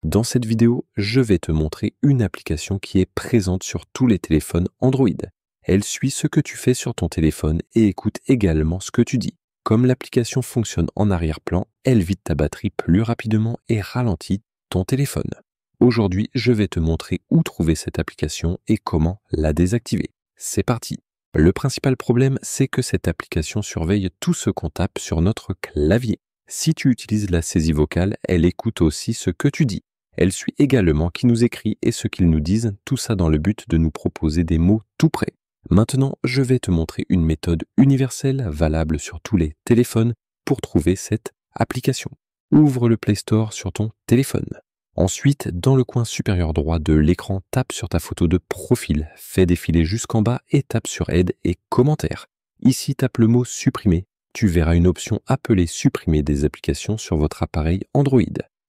Dans cette vidéo, je vais te montrer une application qui est présente sur tous les téléphones Android. Elle suit ce que tu fais sur ton téléphone et écoute également ce que tu dis. Comme l'application fonctionne en arrière-plan, elle vide ta batterie plus rapidement et ralentit ton téléphone. Aujourd'hui, je vais te montrer où trouver cette application et comment la désactiver. C'est parti! Le principal problème, c'est que cette application surveille tout ce qu'on tape sur notre clavier. Si tu utilises la saisie vocale, elle écoute aussi ce que tu dis. Elle suit également qui nous écrit et ce qu'ils nous disent, tout ça dans le but de nous proposer des mots tout près. Maintenant, je vais te montrer une méthode universelle, valable sur tous les téléphones, pour trouver cette application. Ouvre le Play Store sur ton téléphone. Ensuite, dans le coin supérieur droit de l'écran, tape sur ta photo de profil, fais défiler jusqu'en bas et tape sur Aide et commentaires. Ici, tape le mot supprimer. Tu verras une option appelée supprimer des applications sur votre appareil Android.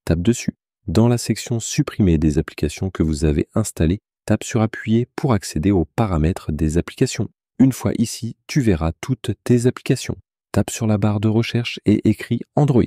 Tape dessus. Dans la section supprimer des applications que vous avez installées, tape sur appuyer pour accéder aux paramètres des applications. Une fois ici, tu verras toutes tes applications. Tape sur la barre de recherche et écris Android.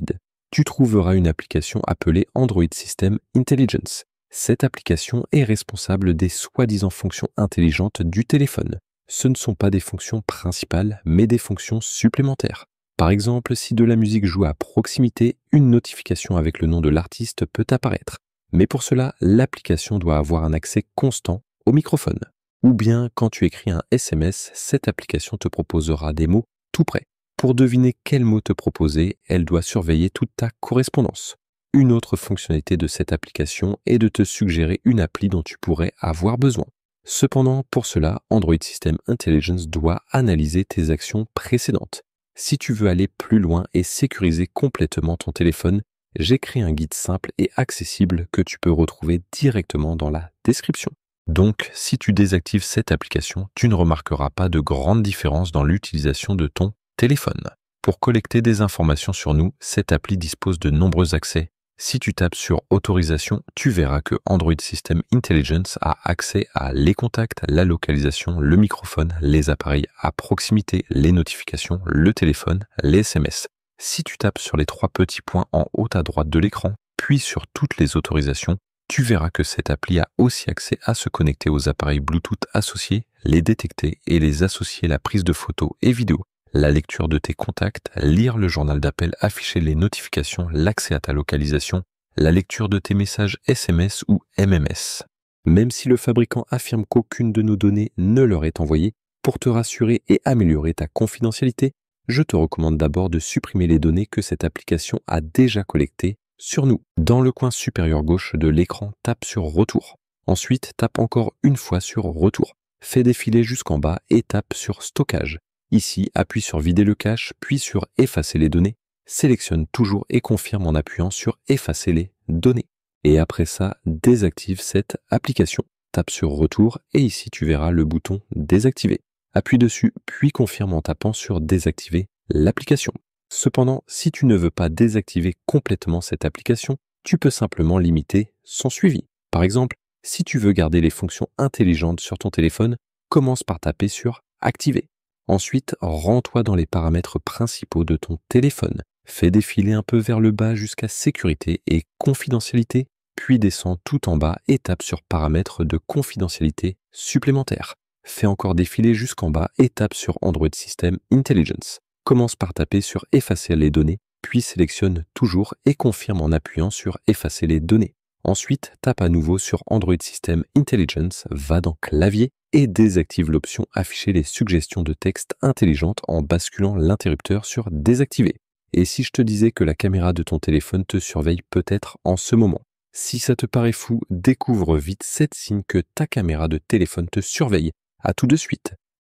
Tu trouveras une application appelée Android System Intelligence. Cette application est responsable des soi-disant fonctions intelligentes du téléphone. Ce ne sont pas des fonctions principales, mais des fonctions supplémentaires. Par exemple, si de la musique joue à proximité, une notification avec le nom de l'artiste peut apparaître. Mais pour cela, l'application doit avoir un accès constant au microphone. Ou bien, quand tu écris un SMS, cette application te proposera des mots tout près. Pour deviner quel mot te proposer, elle doit surveiller toute ta correspondance. Une autre fonctionnalité de cette application est de te suggérer une appli dont tu pourrais avoir besoin. Cependant, pour cela, Android System Intelligence doit analyser tes actions précédentes. Si tu veux aller plus loin et sécuriser complètement ton téléphone, j'ai créé un guide simple et accessible que tu peux retrouver directement dans la description. Donc, si tu désactives cette application, tu ne remarqueras pas de grande différence dans l'utilisation de ton téléphone. Pour collecter des informations sur nous, cette appli dispose de nombreux accès. Si tu tapes sur autorisation, tu verras que Android System Intelligence a accès à les contacts, la localisation, le microphone, les appareils à proximité, les notifications, le téléphone, les SMS. Si tu tapes sur les 3 petits points en haut à droite de l'écran, puis sur toutes les autorisations, tu verras que cette appli a aussi accès à se connecter aux appareils Bluetooth associés, les détecter et les associer à la prise de photos et vidéos, la lecture de tes contacts, lire le journal d'appel, afficher les notifications, l'accès à ta localisation, la lecture de tes messages SMS ou MMS. Même si le fabricant affirme qu'aucune de nos données ne leur est envoyée, pour te rassurer et améliorer ta confidentialité, je te recommande d'abord de supprimer les données que cette application a déjà collectées sur nous. Dans le coin supérieur gauche de l'écran, tape sur Retour. Ensuite, tape encore une fois sur Retour. Fais défiler jusqu'en bas et tape sur Stockage. Ici, appuie sur Vider le cache, puis sur Effacer les données. Sélectionne toujours et confirme en appuyant sur Effacer les données. Et après ça, désactive cette application. Tape sur Retour et ici tu verras le bouton Désactiver. Appuie dessus, puis confirme en tapant sur Désactiver l'application. Cependant, si tu ne veux pas désactiver complètement cette application, tu peux simplement limiter son suivi. Par exemple, si tu veux garder les fonctions intelligentes sur ton téléphone, commence par taper sur Activer. Ensuite, rends-toi dans les paramètres principaux de ton téléphone. Fais défiler un peu vers le bas jusqu'à Sécurité et Confidentialité, puis descends tout en bas et tape sur Paramètres de confidentialité supplémentaires. Fais encore défiler jusqu'en bas et tape sur Android System Intelligence. Commence par taper sur Effacer les données, puis sélectionne toujours et confirme en appuyant sur Effacer les données. Ensuite, tape à nouveau sur Android System Intelligence, va dans Clavier et désactive l'option Afficher les suggestions de texte intelligentes en basculant l'interrupteur sur Désactiver. Et si je te disais que la caméra de ton téléphone te surveille peut-être en ce moment? Si ça te paraît fou, découvre vite 7 signes que ta caméra de téléphone te surveille. À tout de suite.